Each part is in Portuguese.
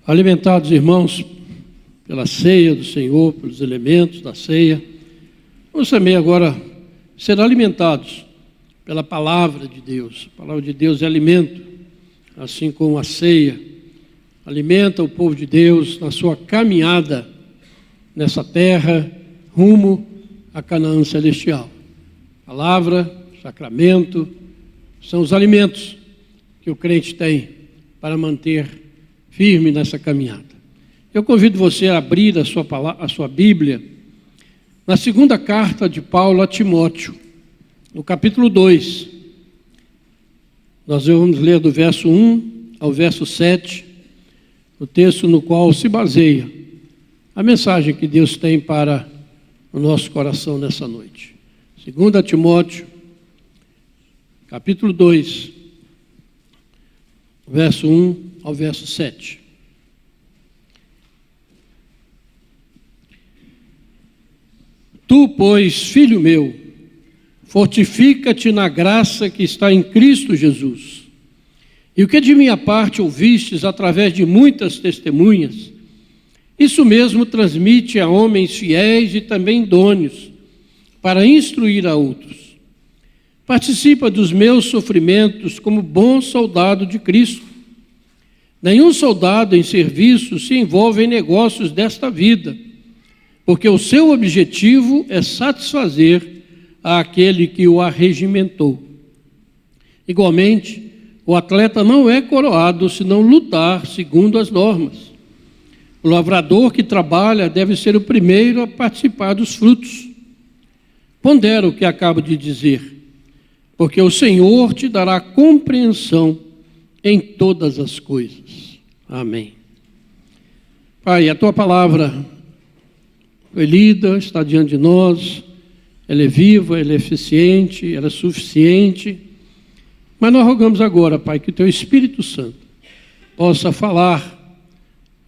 Alimentados, irmãos, pela ceia do Senhor, pelos elementos da ceia, vamos também agora ser alimentados pela palavra de Deus. A palavra de Deus é alimento, assim como a ceia alimenta o povo de Deus na sua caminhada nessa terra, rumo a Canaã celestial. Palavra, sacramento, são os alimentos que o crente tem para manter firme nessa caminhada. Eu convido você a abrir a sua Bíblia na segunda carta de Paulo a Timóteo, no capítulo 2. Nós vamos ler do verso 1 ao verso 7, o texto no qual se baseia a mensagem que Deus tem para o nosso coração nessa noite. 2 Timóteo, capítulo 2, verso 1 ao verso 7. Tu, pois, filho meu, fortifica-te na graça que está em Cristo Jesus. E o que de minha parte ouvistes através de muitas testemunhas, isso mesmo transmite a homens fiéis e também idôneos, para instruir a outros. Participa dos meus sofrimentos como bom soldado de Cristo. Nenhum soldado em serviço se envolve em negócios desta vida, porque o seu objetivo é satisfazer aquele que o arregimentou. Igualmente, o atleta não é coroado se não lutar segundo as normas. O lavrador que trabalha deve ser o primeiro a participar dos frutos. Pondera o que acabo de dizer, porque o Senhor te dará compreensão em todas as coisas. Amém. Pai, a tua palavra foi lida, está diante de nós, ela é viva, ela é eficiente, ela é suficiente, mas nós rogamos agora, Pai, que o teu Espírito Santo possa falar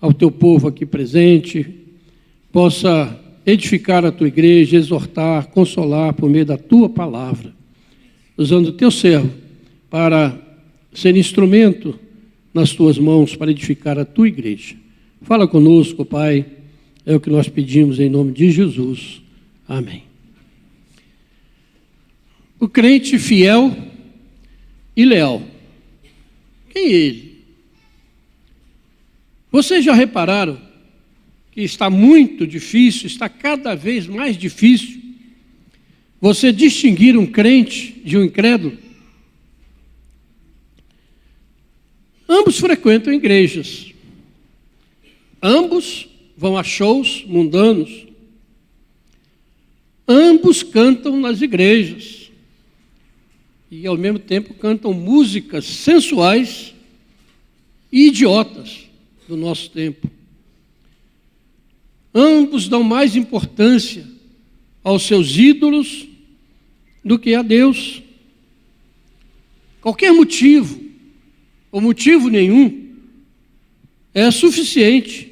ao teu povo aqui presente, possa edificar a tua igreja, exortar, consolar por meio da tua palavra, usando o teu servo para ser instrumento nas tuas mãos para edificar a tua igreja. Fala conosco, Pai, é o que nós pedimos em nome de Jesus. Amém. O crente fiel e leal. Quem é ele? Vocês já repararam que está muito difícil, está cada vez mais difícil você distinguir um crente de um incrédulo? Ambos frequentam igrejas. Ambos vão a shows mundanos. Ambos cantam nas igrejas. E, ao mesmo tempo, cantam músicas sensuais e idiotas do nosso tempo. Ambos dão mais importância aos seus ídolos do que a Deus. Qualquer motivo, ou motivo nenhum, é suficiente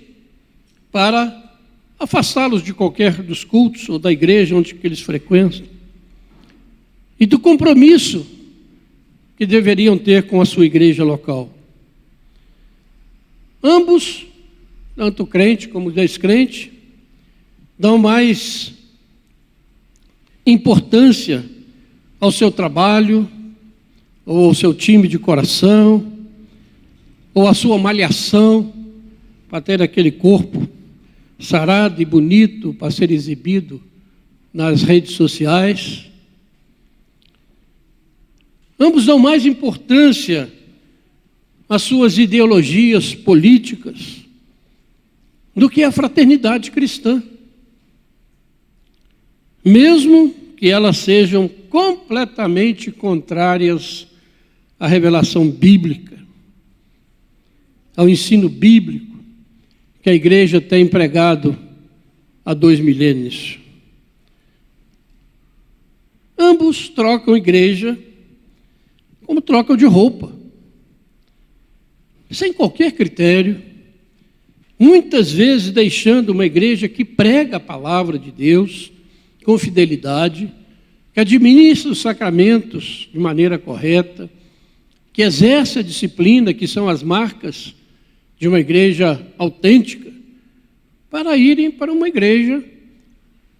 para afastá-los de qualquer dos cultos ou da igreja onde eles frequentam e do compromisso que deveriam ter com a sua igreja local. Ambos, tanto o crente como o descrente, dão mais importância ao seu trabalho, ou ao seu time de coração, ou à sua malhação, para ter aquele corpo sarado e bonito para ser exibido nas redes sociais. Ambos dão mais importância às suas ideologias políticas do que à fraternidade cristã, mesmo que elas sejam completamente contrárias à revelação bíblica, ao ensino bíblico que a igreja tem pregado há 2 milênios. Ambos trocam igreja como trocam de roupa, sem qualquer critério, muitas vezes deixando uma igreja que prega a palavra de Deus com fidelidade, que administra os sacramentos de maneira correta, que exerce a disciplina, que são as marcas de uma igreja autêntica para irem para uma igreja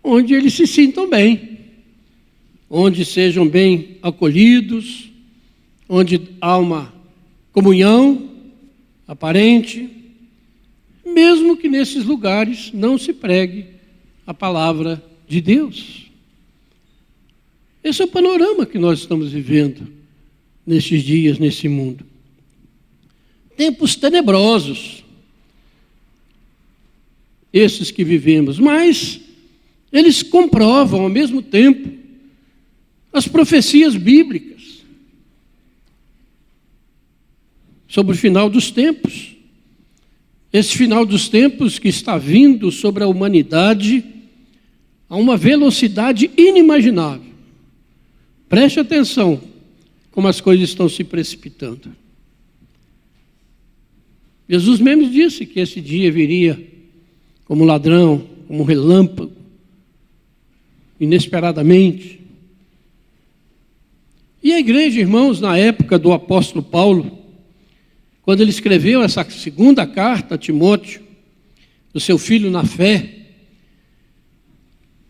onde eles se sintam bem, onde sejam bem acolhidos, onde há uma comunhão aparente, mesmo que nesses lugares não se pregue a palavra de Deus. Esse é o panorama que nós estamos vivendo nestes dias, nesse mundo. Tempos tenebrosos, esses que vivemos, mas eles comprovam ao mesmo tempo as profecias bíblicas sobre o final dos tempos. Esse final dos tempos que está vindo sobre a humanidade a uma velocidade inimaginável. Preste atenção como as coisas estão se precipitando. Jesus mesmo disse que esse dia viria como ladrão, como relâmpago, inesperadamente. E a igreja, irmãos, na época do apóstolo Paulo, quando ele escreveu essa segunda carta a Timóteo, do seu filho na fé,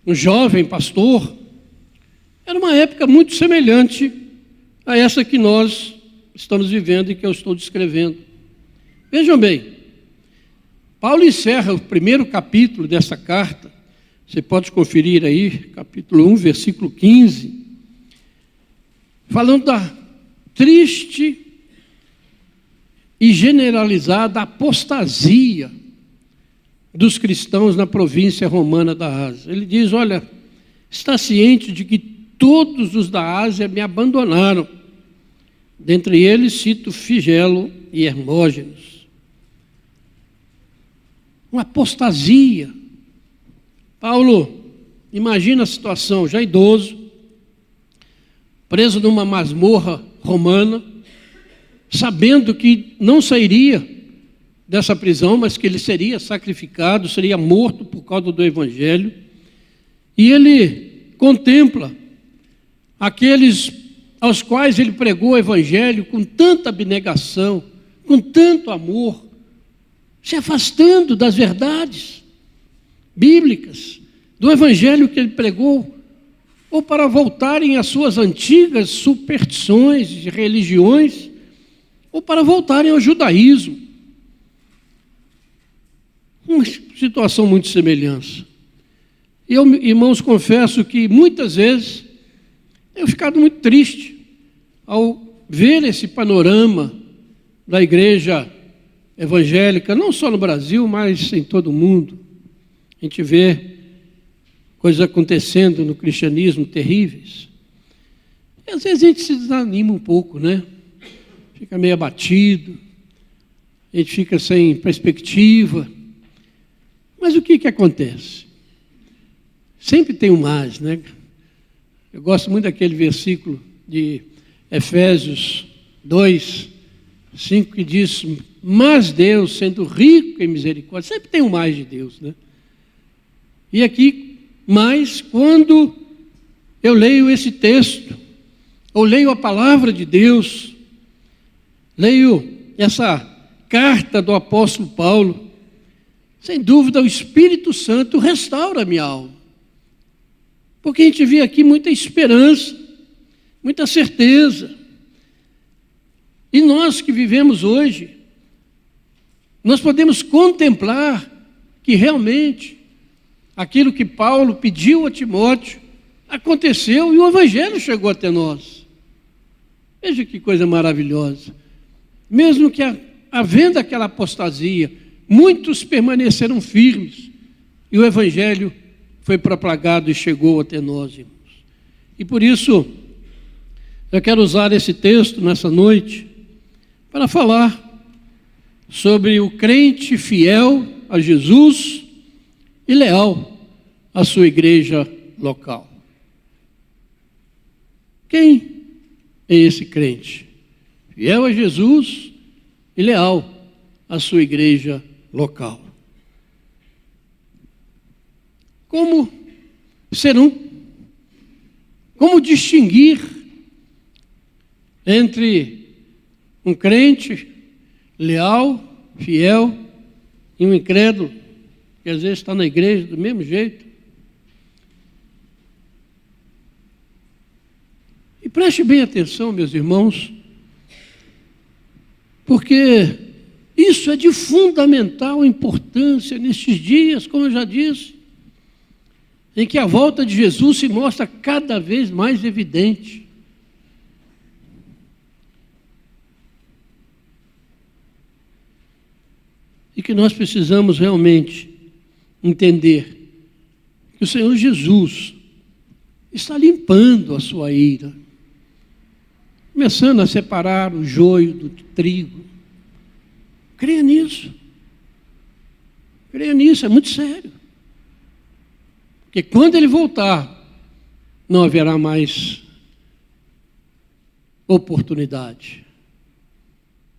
um jovem pastor, era uma época muito semelhante a essa que nós estamos vivendo e que eu estou descrevendo. Vejam bem, Paulo encerra o primeiro capítulo dessa carta, você pode conferir aí, capítulo 1, versículo 15, falando da triste e generalizada apostasia dos cristãos na província romana da Ásia. Ele diz, olha, está ciente de que todos os da Ásia me abandonaram. Dentre eles cito Figelo e Hermógenes. Uma apostasia. Paulo, imagina a situação, já idoso, preso numa masmorra romana, sabendo que não sairia dessa prisão, mas que ele seria sacrificado, seria morto por causa do Evangelho. E ele contempla aqueles aos quais ele pregou o Evangelho com tanta abnegação, com tanto amor, se afastando das verdades bíblicas, do Evangelho que ele pregou, ou para voltarem às suas antigas superstições e religiões, ou para voltarem ao judaísmo. Uma situação muito semelhante. Eu, irmãos, confesso que muitas vezes eu ficado muito triste ao ver esse panorama da igreja evangélica, não só no Brasil, mas em todo o mundo. A gente vê coisas acontecendo no cristianismo terríveis. E às vezes a gente se desanima um pouco, né? Fica meio abatido, a gente fica sem perspectiva. Mas o que acontece? Sempre tem um mais, né? Eu gosto muito daquele versículo de Efésios 2, 5, que diz, mas Deus, sendo rico em misericórdia, sempre tem um mais de Deus, né? E aqui, mais, quando eu leio esse texto, ou leio a palavra de Deus, leio essa carta do apóstolo Paulo, sem dúvida o Espírito Santo restaura a minha alma. Porque a gente vê aqui muita esperança, muita certeza. E nós que vivemos hoje, nós podemos contemplar que realmente aquilo que Paulo pediu a Timóteo aconteceu e o Evangelho chegou até nós. Veja que coisa maravilhosa. Mesmo que havendo aquela apostasia, muitos permaneceram firmes e o Evangelho foi propagado e chegou até nós, irmãos. E por isso, eu quero usar esse texto nessa noite para falar sobre o crente fiel a Jesus e leal à sua igreja local. Quem é esse crente? Fiel a Jesus e leal à sua igreja local. Como ser um? Como distinguir entre um crente leal fiel e um incrédulo, que às vezes está na igreja do mesmo jeito. E preste bem atenção, meus irmãos, porque isso é de fundamental importância nestes dias, como eu já disse, em que a volta de Jesus se mostra cada vez mais evidente. E que nós precisamos realmente entender que o Senhor Jesus está limpando a sua ira, começando a separar o joio do trigo. Creia nisso. Creia nisso, é muito sério. Porque quando Ele voltar, não haverá mais oportunidade.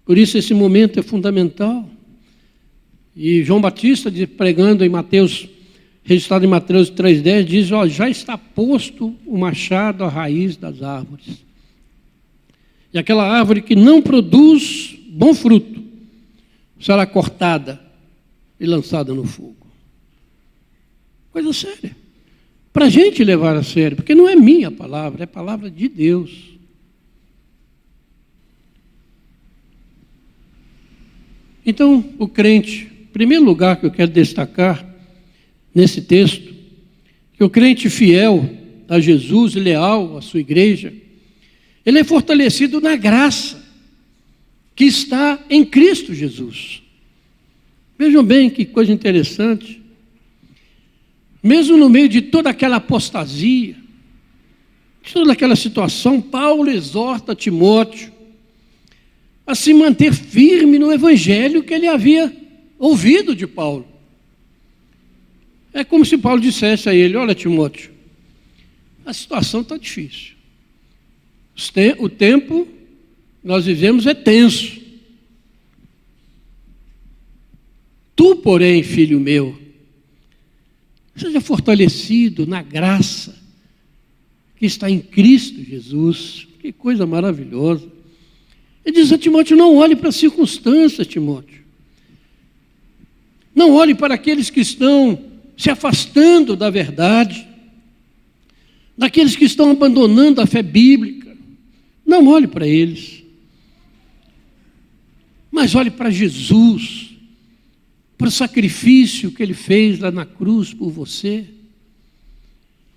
Por isso esse momento é fundamental. E João Batista, pregando em Mateus, registrado em Mateus 3,10, diz, já está posto o machado à raiz das árvores. E aquela árvore que não produz bom fruto será cortada e lançada no fogo. Coisa séria. Para a gente levar a sério, porque não é minha palavra, é a palavra de Deus. Então, o crente, em primeiro lugar que eu quero destacar nesse texto, que o crente fiel a Jesus, leal à sua igreja, ele é fortalecido na graça que está em Cristo Jesus. Vejam bem que coisa interessante. Mesmo no meio de toda aquela apostasia, de toda aquela situação, Paulo exorta Timóteo a se manter firme no evangelho que ele havia ouvido de Paulo. É como se Paulo dissesse a ele, olha Timóteo, a situação está difícil. O tempo que nós vivemos é tenso. Tu, porém, filho meu, seja fortalecido na graça que está em Cristo Jesus. Que coisa maravilhosa. Ele diz a Timóteo, não olhe para as circunstâncias, Timóteo. Não olhe para aqueles que estão se afastando da verdade, daqueles que estão abandonando a fé bíblica. Não olhe para eles, mas olhe para Jesus, para o sacrifício que Ele fez lá na cruz por você.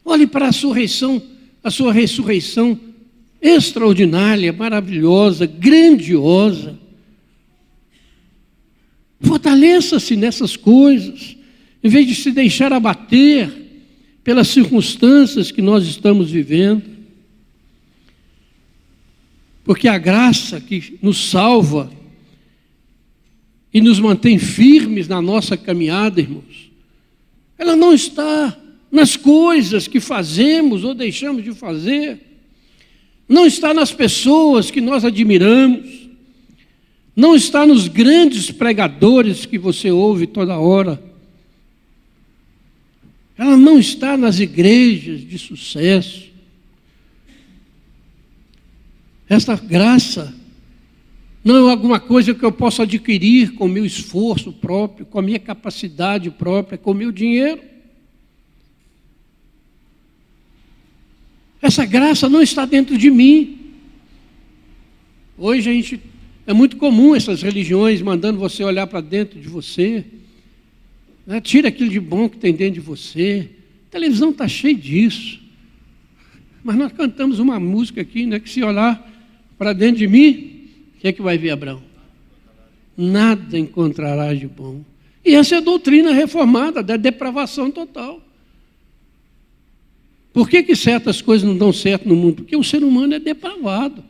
Olhe para a sua ressurreição extraordinária, maravilhosa, grandiosa. Fortaleça-se nessas coisas, em vez de se deixar abater pelas circunstâncias que nós estamos vivendo. Porque a graça que nos salva e nos mantém firmes na nossa caminhada, irmãos, ela não está nas coisas que fazemos ou deixamos de fazer, não está nas pessoas que nós admiramos, não está nos grandes pregadores que você ouve toda hora, ela não está nas igrejas de sucesso. Esta graça não é alguma coisa que eu possa adquirir com o meu esforço próprio, com a minha capacidade própria, com o meu dinheiro. Essa graça não está dentro de mim. Hoje é muito comum essas religiões mandando você olhar para dentro de você, né? Tira aquilo de bom que tem dentro de você. A televisão está cheia disso. Mas nós cantamos uma música aqui, né, que se olhar para dentro de mim, o que é que vai ver, Abraão? Nada encontrarás de bom. E essa é a doutrina reformada, da depravação total. Por que certas coisas não dão certo no mundo? Porque o ser humano é depravado,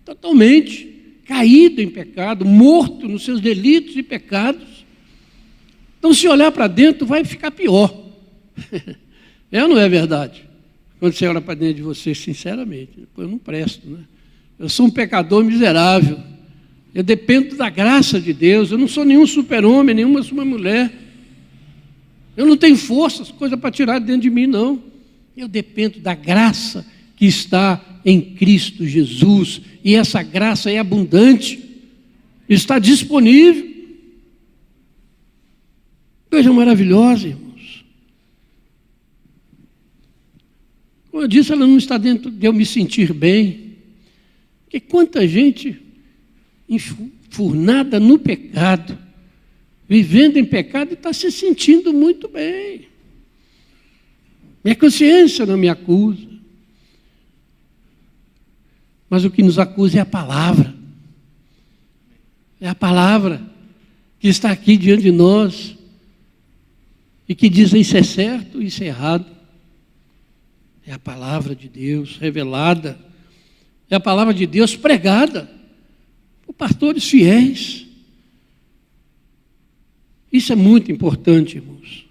totalmente, caído em pecado, morto nos seus delitos e pecados. Então, se olhar para dentro, vai ficar pior. É ou não é verdade? Quando você olha para dentro de você, sinceramente, eu não presto, né? Eu sou um pecador miserável. Eu dependo da graça de Deus. Eu não sou nenhum super-homem, nenhuma mulher. Eu não tenho forças, coisa para tirar de dentro de mim, não. Eu dependo da graça que está em Cristo Jesus. E essa graça é abundante. Está disponível. Coisa maravilhosa, irmãos. Como eu disse, ela não está dentro de eu me sentir bem. Porque quanta gente enfurnada no pecado, vivendo em pecado e está se sentindo muito bem. Minha consciência não me acusa. Mas o que nos acusa é a palavra. É a palavra que está aqui diante de nós e que diz isso é certo, isso é errado. É a palavra de Deus revelada. É a palavra de Deus pregada por pastores fiéis. Isso é muito importante, irmãos.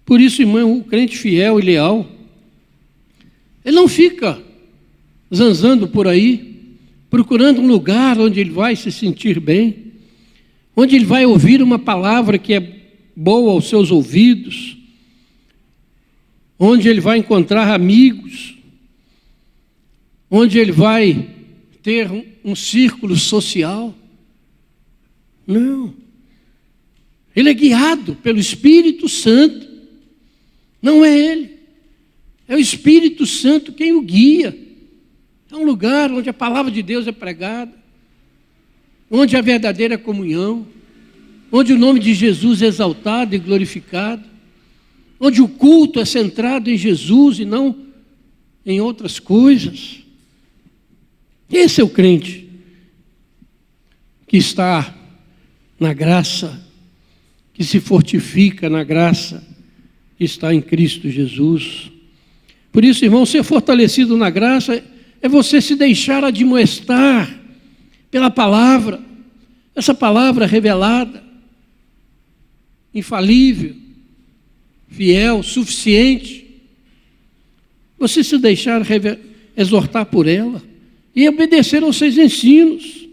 Por isso, irmão, o crente fiel e leal, ele não fica zanzando por aí, procurando um lugar onde ele vai se sentir bem, onde ele vai ouvir uma palavra que é boa aos seus ouvidos, onde ele vai encontrar amigos, onde ele vai ter um círculo social. Não. Ele é guiado pelo Espírito Santo. Não é ele. É o Espírito Santo quem o guia. É um lugar onde a palavra de Deus é pregada, onde a verdadeira comunhão, onde o nome de Jesus é exaltado e glorificado, onde o culto é centrado em Jesus e não em outras coisas. Esse é o crente que está na graça, que se fortifica na graça que está em Cristo Jesus. Por isso, irmão, ser fortalecido na graça é você se deixar admoestar pela palavra, essa palavra revelada, infalível, fiel, suficiente. Você se deixar exortar por ela e obedecer aos seus ensinos,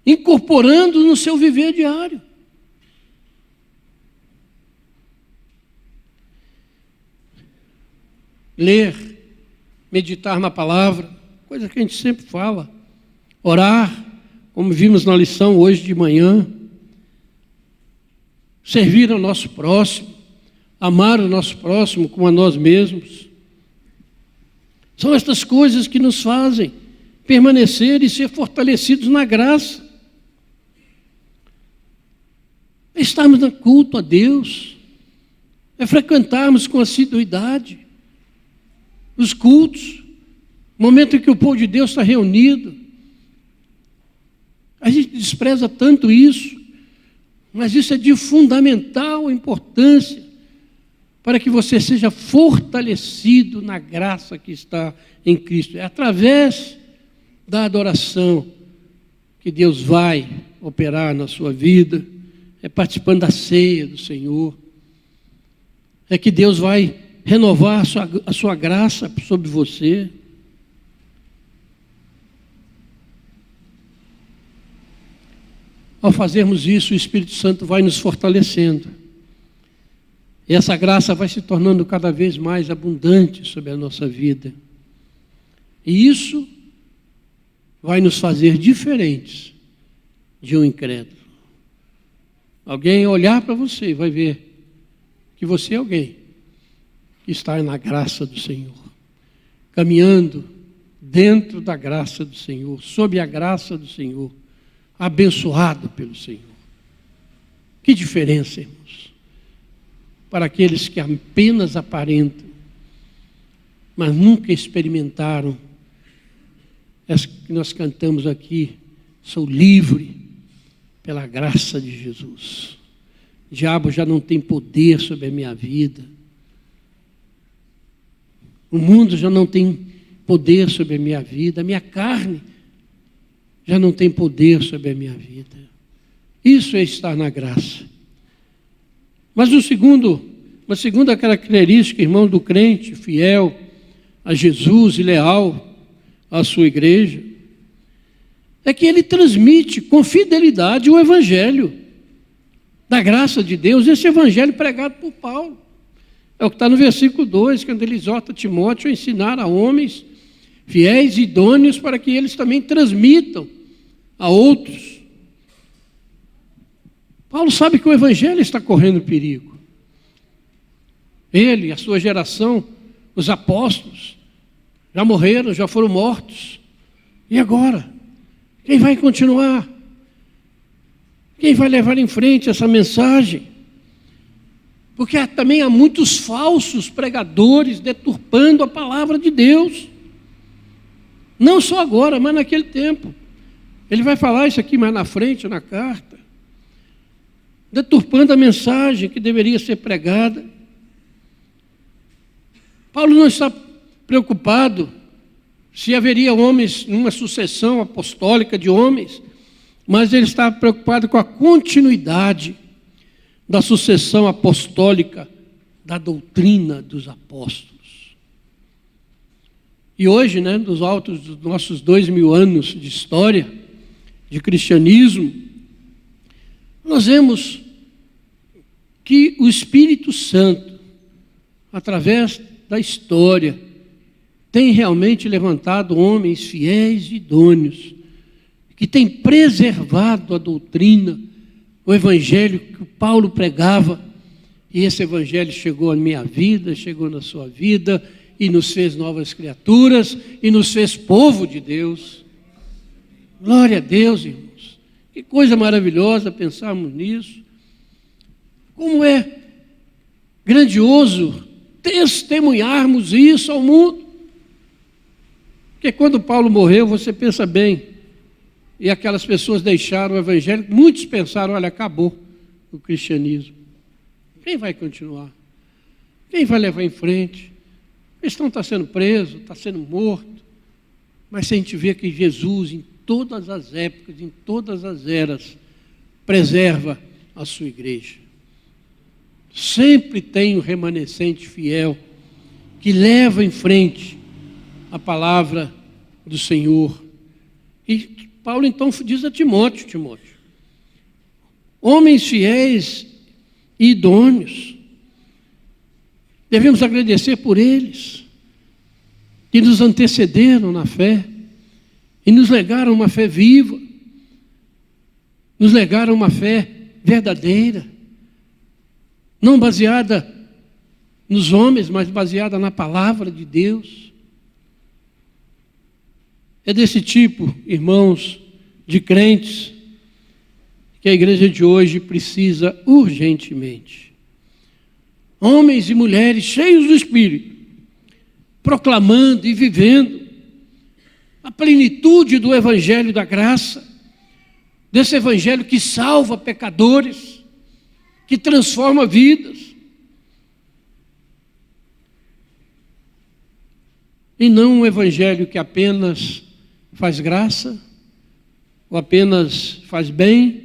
incorporando no seu viver diário. Ler, meditar na palavra, coisa que a gente sempre fala. Orar, como vimos na lição hoje de manhã. Servir ao nosso próximo, amar o nosso próximo como a nós mesmos. São estas coisas que nos fazem permanecer e ser fortalecidos na graça. É estarmos no culto a Deus, é frequentarmos com assiduidade os cultos, momento em que o povo de Deus está reunido. A gente despreza tanto isso, mas isso é de fundamental importância para que você seja fortalecido na graça que está em Cristo. É através da adoração que Deus vai operar na sua vida, é participando da ceia do Senhor, é que Deus vai renovar a sua graça sobre você. Ao fazermos isso, o Espírito Santo vai nos fortalecendo. E essa graça vai se tornando cada vez mais abundante sobre a nossa vida. E isso vai nos fazer diferentes de um incrédulo. Alguém olhar para você e vai ver que você é alguém que está na graça do Senhor, caminhando dentro da graça do Senhor, sob a graça do Senhor, abençoado pelo Senhor. Que diferença, irmãos, para aqueles que apenas aparentam, mas nunca experimentaram essa que nós cantamos aqui: sou livre pela graça de Jesus. O diabo já não tem poder sobre a minha vida. O mundo já não tem poder sobre a minha vida. A minha carne já não tem poder sobre a minha vida. Isso é estar na graça. Mas uma segunda característica, irmão, do crente fiel a Jesus e leal à sua igreja, é que ele transmite com fidelidade o evangelho da graça de Deus, esse evangelho pregado por Paulo. É o que está no versículo 2, quando ele exorta Timóteo a ensinar a homens fiéis e idôneos para que eles também transmitam a outros. Paulo sabe que o evangelho está correndo perigo. Ele, a sua geração, os apóstolos, já morreram, já foram mortos. E agora? Quem vai continuar? Quem vai levar em frente essa mensagem? Porque também há muitos falsos pregadores deturpando a palavra de Deus. Não só agora, mas naquele tempo. Ele vai falar isso aqui mais na frente, na carta. Deturpando a mensagem que deveria ser pregada. Paulo não está preocupado se haveria homens, uma sucessão apostólica de homens, mas ele está preocupado com a continuidade da sucessão apostólica da doutrina dos apóstolos. E hoje, dos altos dos nossos 2000 anos de história, de cristianismo, nós vemos que o Espírito Santo, através da história, tem realmente levantado homens fiéis e idôneos, que têm preservado a doutrina, o evangelho que o Paulo pregava, e esse evangelho chegou à minha vida, chegou na sua vida, e nos fez novas criaturas, e nos fez povo de Deus. Glória a Deus, irmãos. Que coisa maravilhosa pensarmos nisso. Como é grandioso testemunharmos isso ao mundo. Porque quando Paulo morreu, você pensa bem, e aquelas pessoas deixaram o evangelho, muitos pensaram, olha, acabou o cristianismo. Quem vai continuar? Quem vai levar em frente? O cristão está sendo preso, está sendo morto. Mas se a gente vê que Jesus, em todas as épocas, em todas as eras, preserva a sua igreja. Sempre tem um remanescente fiel que leva em frente a palavra do Senhor. E Paulo então diz a Timóteo, homens fiéis e idôneos, devemos agradecer por eles, que nos antecederam na fé, e nos legaram uma fé viva, nos legaram uma fé verdadeira, não baseada nos homens, mas baseada na palavra de Deus. É desse tipo, irmãos, de crentes, que a igreja de hoje precisa urgentemente. Homens e mulheres cheios do Espírito, proclamando e vivendo a plenitude do Evangelho da graça, desse Evangelho que salva pecadores, que transforma vidas. E não um Evangelho que apenas faz graça, ou apenas faz bem,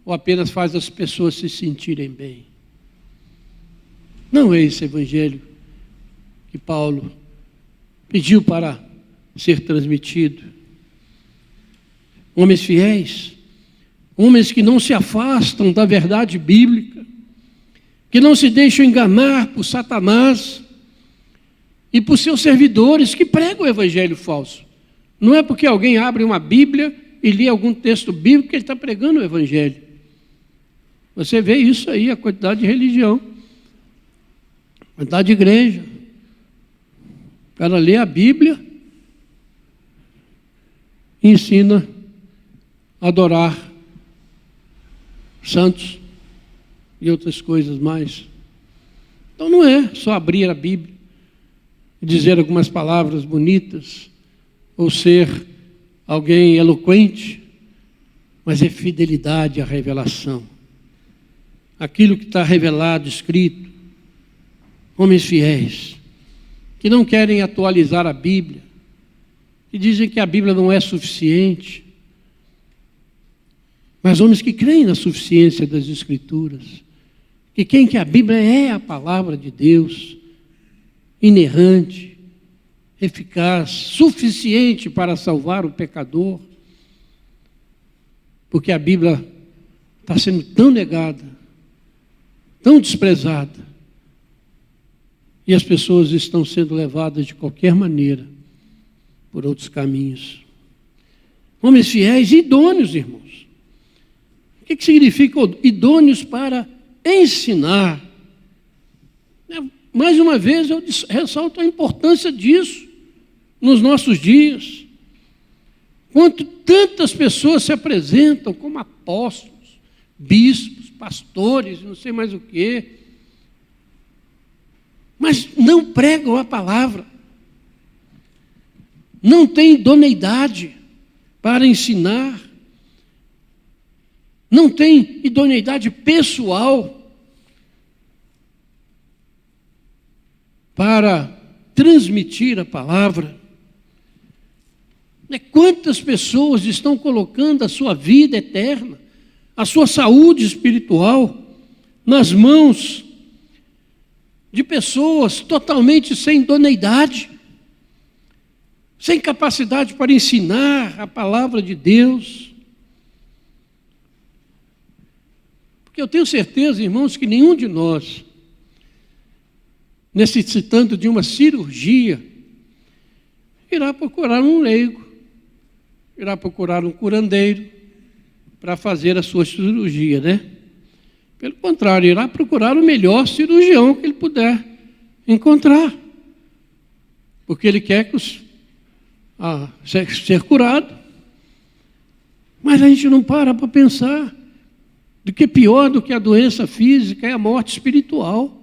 ou apenas faz as pessoas se sentirem bem. Não é esse Evangelho que Paulo pediu para ser transmitido. Homens fiéis, homens que não se afastam da verdade bíblica, que não se deixam enganar por Satanás e por seus servidores que pregam o evangelho falso. Não é porque alguém abre uma Bíblia e lê algum texto bíblico que ele está pregando o evangelho. Você vê isso aí, a quantidade de religião, a quantidade de igreja. O cara lê a Bíblia e ensina a adorar santos e outras coisas mais. Então não é só abrir a Bíblia e dizer algumas palavras bonitas, ou ser alguém eloquente, mas é fidelidade à revelação. Aquilo que está revelado, escrito. Homens fiéis, que não querem atualizar a Bíblia, que dizem que a Bíblia não é suficiente, mas homens que creem na suficiência das Escrituras, que creem que a Bíblia é a palavra de Deus, inerrante, eficaz, suficiente para salvar o pecador, porque a Bíblia está sendo tão negada, tão desprezada, e as pessoas estão sendo levadas de qualquer maneira por outros caminhos. Homens fiéis e idôneos, irmãos. O que significa idôneos para ensinar? Mais uma vez eu ressalto a importância disso nos nossos dias. Quanto tantas pessoas se apresentam como apóstolos, bispos, pastores, não sei mais o quê, mas não pregam a palavra, não têm idoneidade para ensinar, não têm idoneidade pessoal para transmitir a palavra. Quantas pessoas estão colocando a sua vida eterna, a sua saúde espiritual, nas mãos de pessoas totalmente sem idoneidade, sem capacidade para ensinar a palavra de Deus. Porque eu tenho certeza, irmãos, que nenhum de nós, necessitando de uma cirurgia, irá procurar um leigo, irá procurar um curandeiro para fazer a sua cirurgia, né? Pelo contrário, irá procurar o melhor cirurgião que ele puder encontrar, porque ele quer ser curado. Mas a gente não para pensar do que pior do que a doença física é a morte espiritual.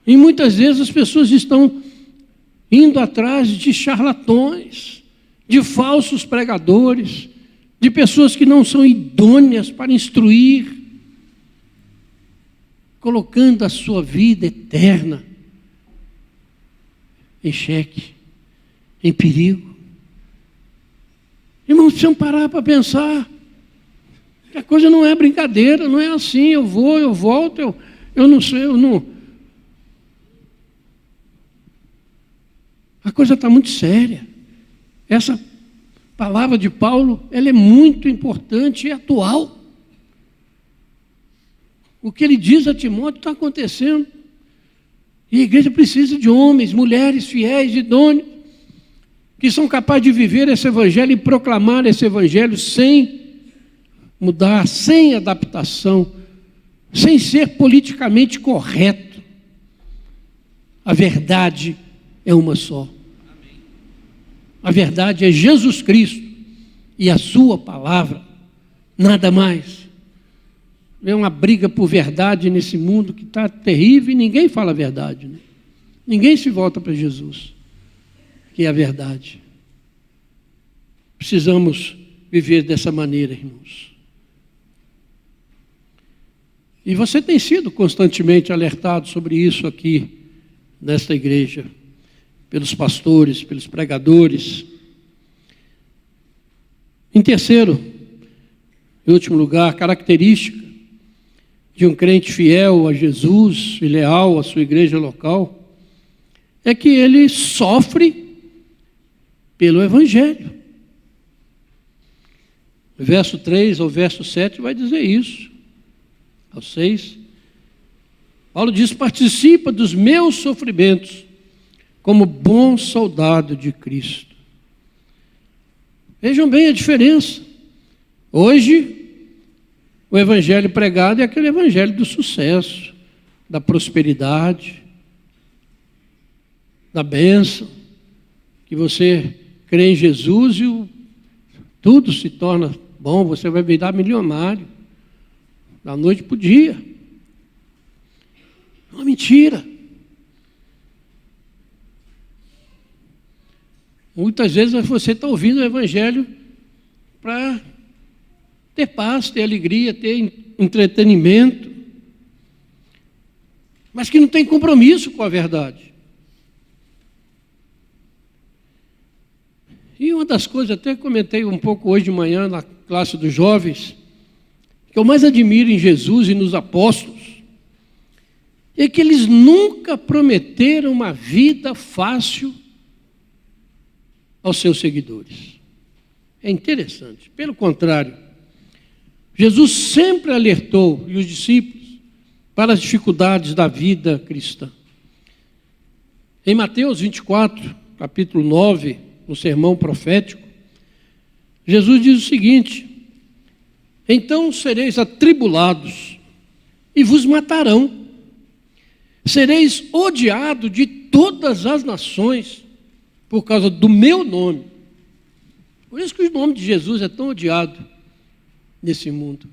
E muitas vezes as pessoas estão indo atrás de charlatões, de falsos pregadores, de pessoas que não são idôneas para instruir, colocando a sua vida eterna em xeque, em perigo. Irmãos, precisam parar para pensar que a coisa não é brincadeira, não é assim, eu vou, eu volto, eu não sei, eu não... A coisa está muito séria. Essa palavra de Paulo, ela é muito importante e atual. O que ele diz a Timóteo está acontecendo. E a igreja precisa de homens, mulheres fiéis, idôneos, que são capazes de viver esse evangelho e proclamar esse evangelho sem mudar, sem adaptação, sem ser politicamente correto. A verdade é uma só. A verdade é Jesus Cristo e a sua palavra, nada mais. É uma briga por verdade nesse mundo que está terrível e ninguém fala a verdade, né? Ninguém se volta para Jesus, que é a verdade. Precisamos viver dessa maneira, irmãos. E você tem sido constantemente alertado sobre isso aqui, nesta igreja, pelos pastores, pelos pregadores. Em terceiro e último lugar, característica de um crente fiel a Jesus e leal à sua igreja local, é que ele sofre pelo Evangelho. O verso 3 ao verso 7 vai dizer isso, ao 6. Paulo diz: participa dos meus sofrimentos, como bom soldado de Cristo. Vejam bem a diferença. Hoje, o evangelho pregado é aquele evangelho do sucesso, da prosperidade, da bênção, que você crê em Jesus e tudo se torna bom, você vai virar milionário, da noite para o dia. É uma mentira. Muitas vezes você está ouvindo o evangelho para ter paz, ter alegria, ter entretenimento, mas que não tem compromisso com a verdade. E uma das coisas, até comentei um pouco hoje de manhã na classe dos jovens, que eu mais admiro em Jesus e nos apóstolos, é que eles nunca prometeram uma vida fácil aos seus seguidores. É interessante. Pelo contrário, Jesus sempre alertou, e os discípulos, para as dificuldades da vida cristã. Em Mateus 24, capítulo 9, no sermão profético, Jesus diz o seguinte: Então sereis atribulados e vos matarão. Sereis odiados de todas as nações por causa do meu nome. Por isso que o nome de Jesus é tão odiado nesse mundo.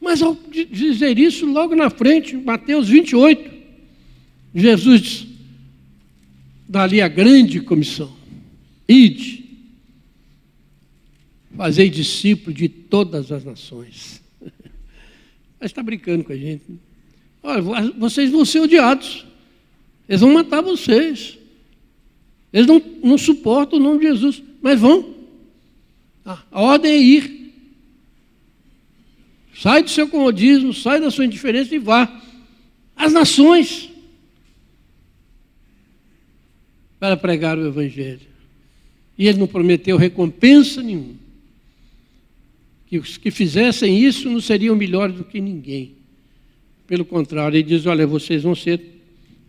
Mas ao dizer isso, logo na frente, Mateus 28, Jesus dá ali a grande comissão. Ide, fazei discípulo de todas as nações. Mas está brincando com a gente. Olha, vocês vão ser odiados. Eles vão matar vocês. Eles não suportam o nome de Jesus, mas vão. A ordem é ir. Sai do seu comodismo, sai da sua indiferença e vá às nações para pregar o Evangelho. E ele não prometeu recompensa nenhuma. Que os que fizessem isso não seriam melhores do que ninguém. Pelo contrário, ele diz, olha, vocês vão ser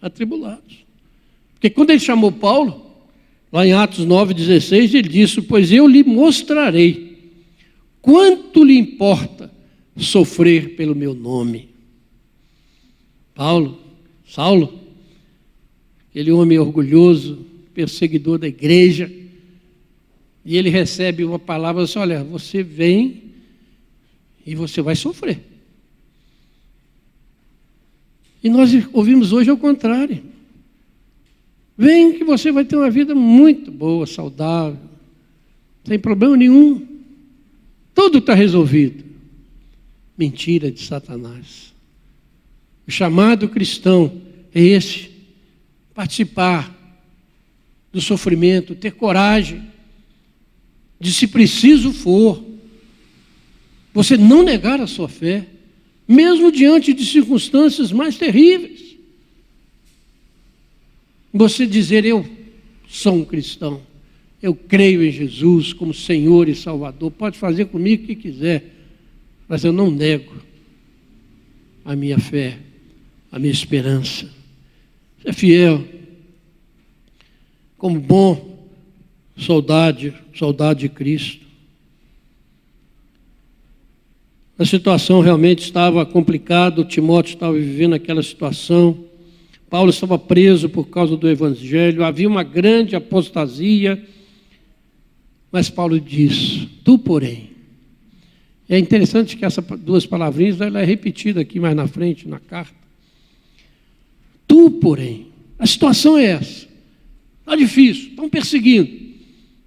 atribulados. Porque quando ele chamou Paulo, lá em Atos 9,16, ele disse, pois eu lhe mostrarei quanto lhe importa sofrer pelo meu nome. Saulo, aquele homem orgulhoso, perseguidor da igreja, e ele recebe uma palavra assim, olha, você vem e você vai sofrer. E nós ouvimos hoje ao contrário. Vem que você vai ter uma vida muito boa, saudável, sem problema nenhum. Tudo está resolvido. Mentira de Satanás. O chamado cristão é esse: participar do sofrimento, ter coragem de, se preciso for, você não negar a sua fé, mesmo diante de circunstâncias mais terríveis. Você dizer, eu sou um cristão, eu creio em Jesus como Senhor e Salvador, pode fazer comigo o que quiser, mas eu não nego a minha fé, a minha esperança. Ser fiel, como bom soldado de Cristo. A situação realmente estava complicada, Timóteo estava vivendo aquela situação, Paulo estava preso por causa do Evangelho, havia uma grande apostasia, mas Paulo diz, tu porém. É interessante que essas duas palavrinhas, ela é repetida aqui mais na frente, na carta. Tu porém, a situação é essa, está difícil, estão perseguindo,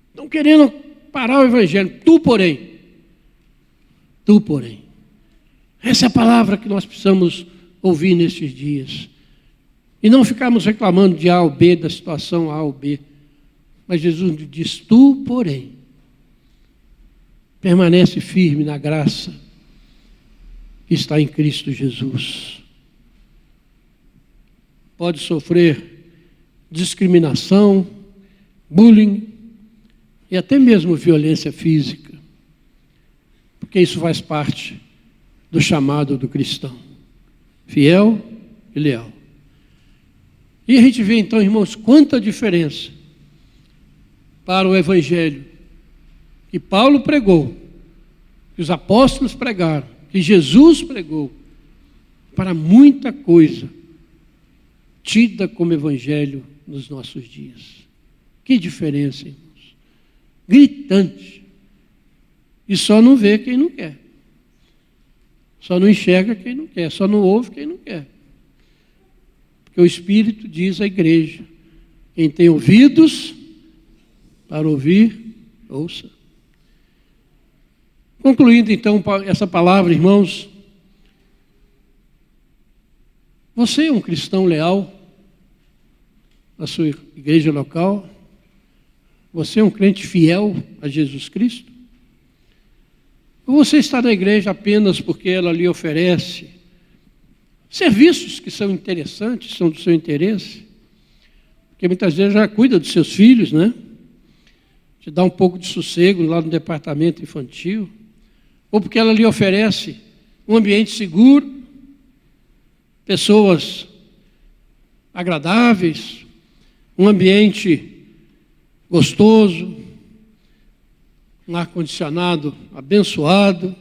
estão querendo parar o Evangelho, tu porém, essa é a palavra que nós precisamos ouvir nesses dias. E não ficarmos reclamando de A ou B, da situação A ou B. Mas Jesus diz, tu, porém, permanece firme na graça que está em Cristo Jesus. Pode sofrer discriminação, bullying e até mesmo violência física, porque isso faz parte do chamado do cristão, fiel e leal. E a gente vê então, irmãos, quanta diferença para o Evangelho que Paulo pregou, que os apóstolos pregaram, que Jesus pregou, para muita coisa tida como Evangelho nos nossos dias. Que diferença, irmãos. Gritante. E só não vê quem não quer. Só não enxerga quem não quer, só não ouve quem não quer. Porque o Espírito diz à igreja, quem tem ouvidos para ouvir, ouça. Concluindo então essa palavra, irmãos, você é um cristão leal na sua igreja local? Você é um crente fiel a Jesus Cristo? Ou você está na igreja apenas porque ela lhe oferece serviços que são interessantes, são do seu interesse? Porque muitas vezes já cuida dos seus filhos, né? Te dá um pouco de sossego lá no departamento infantil. Ou porque ela lhe oferece um ambiente seguro, pessoas agradáveis, um ambiente gostoso, um ar-condicionado abençoado,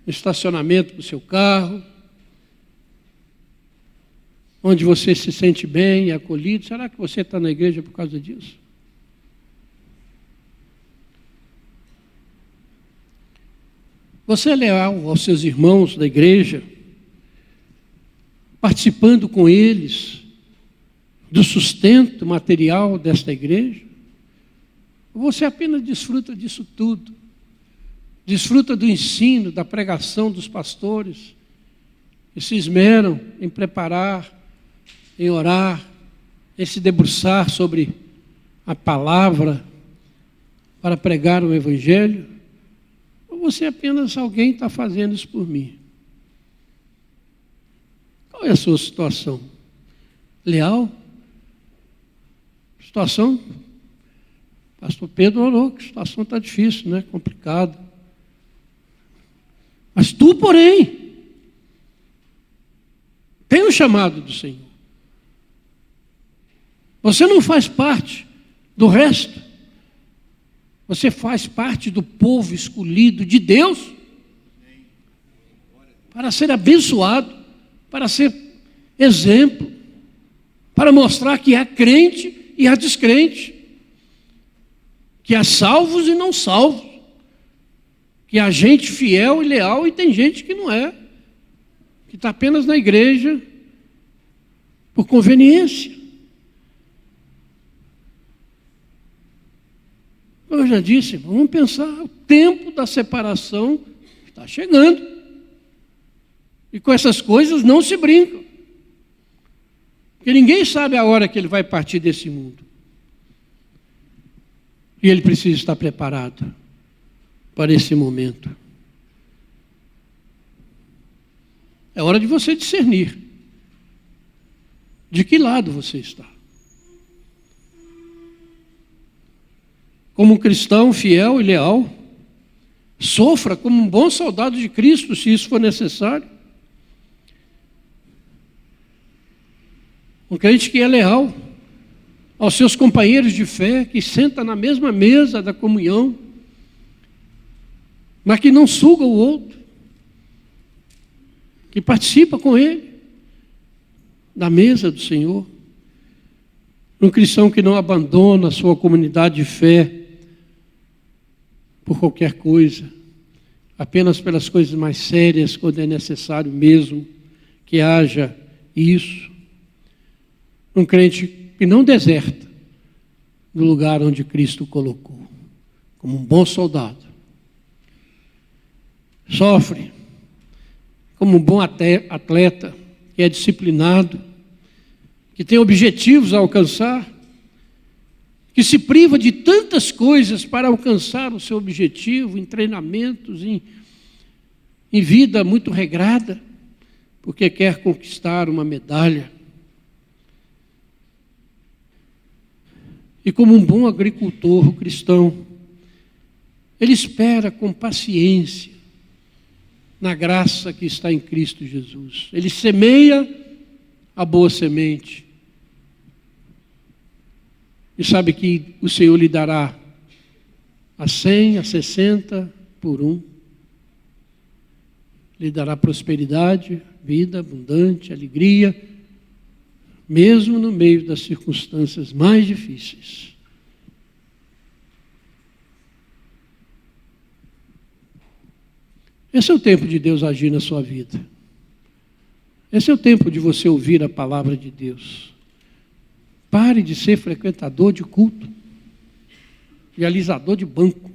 um estacionamento para o seu carro, onde você se sente bem e acolhido. Será que você está na igreja por causa disso? Você é leal aos seus irmãos da igreja, participando com eles do sustento material desta igreja? Ou você apenas desfruta disso tudo? Desfruta do ensino, da pregação dos pastores, que se esmeram em preparar, em orar, em se debruçar sobre a palavra para pregar o Evangelho? Ou você apenas alguém está fazendo isso por mim? Qual é a sua situação? Leal? Situação? Pastor Pedro orou que a situação está difícil, né? Complicado. Mas tu, porém, tem um chamado do Senhor. Você não faz parte do resto. Você faz parte do povo escolhido de Deus para ser abençoado, para ser exemplo, para mostrar que há crente e há descrente, que há salvos e não salvos, que há gente fiel e leal e tem gente que não é, que está apenas na igreja por conveniência. Eu já disse, vamos pensar, o tempo da separação está chegando. E com essas coisas não se brinca. Porque ninguém sabe a hora que ele vai partir desse mundo. E ele precisa estar preparado para esse momento. É hora de você discernir de que lado você está. Como um cristão fiel e leal, sofra como um bom soldado de Cristo, se isso for necessário. Um crente que é leal aos seus companheiros de fé, que senta na mesma mesa da comunhão, mas que não suga o outro, que participa com ele da mesa do Senhor. Um cristão que não abandona a sua comunidade de fé por qualquer coisa, apenas pelas coisas mais sérias, quando é necessário mesmo que haja isso. Um crente que não deserta do lugar onde Cristo o colocou, como um bom soldado. Sofre como um bom atleta, que é disciplinado, que tem objetivos a alcançar, que se priva de tantas coisas para alcançar o seu objetivo, em treinamentos, em vida muito regrada, porque quer conquistar uma medalha. E como um bom agricultor cristão, ele espera com paciência na graça que está em Cristo Jesus. Ele semeia a boa semente. E sabe que o Senhor lhe dará a 100, a 60 por 1. Lhe dará prosperidade, vida abundante, alegria, mesmo no meio das circunstâncias mais difíceis. Esse é o tempo de Deus agir na sua vida. Esse é o tempo de você ouvir a palavra de Deus. Pare de ser frequentador de culto, realizador de banco.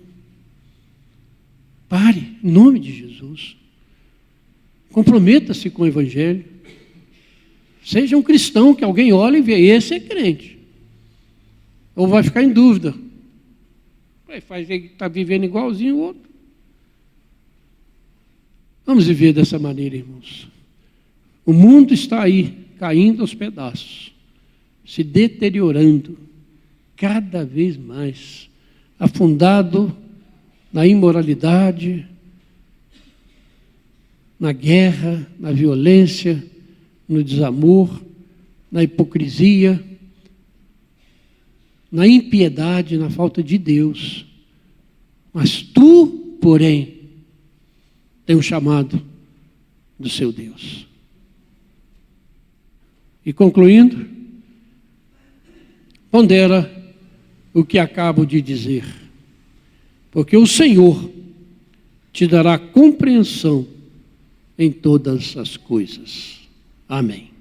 Pare, em nome de Jesus. Comprometa-se com o Evangelho. Seja um cristão que alguém olha e vê, esse é crente. Ou vai ficar em dúvida. Está vivendo igualzinho o outro. Vamos viver dessa maneira, irmãos. O mundo está aí, caindo aos pedaços, se deteriorando cada vez mais, afundado na imoralidade, na guerra, na violência, no desamor, na hipocrisia, na impiedade, na falta de Deus Mas tu, porém, tem um chamado do seu Deus. E concluindo, pondera o que acabo de dizer, porque o Senhor te dará compreensão em todas as coisas. Amém.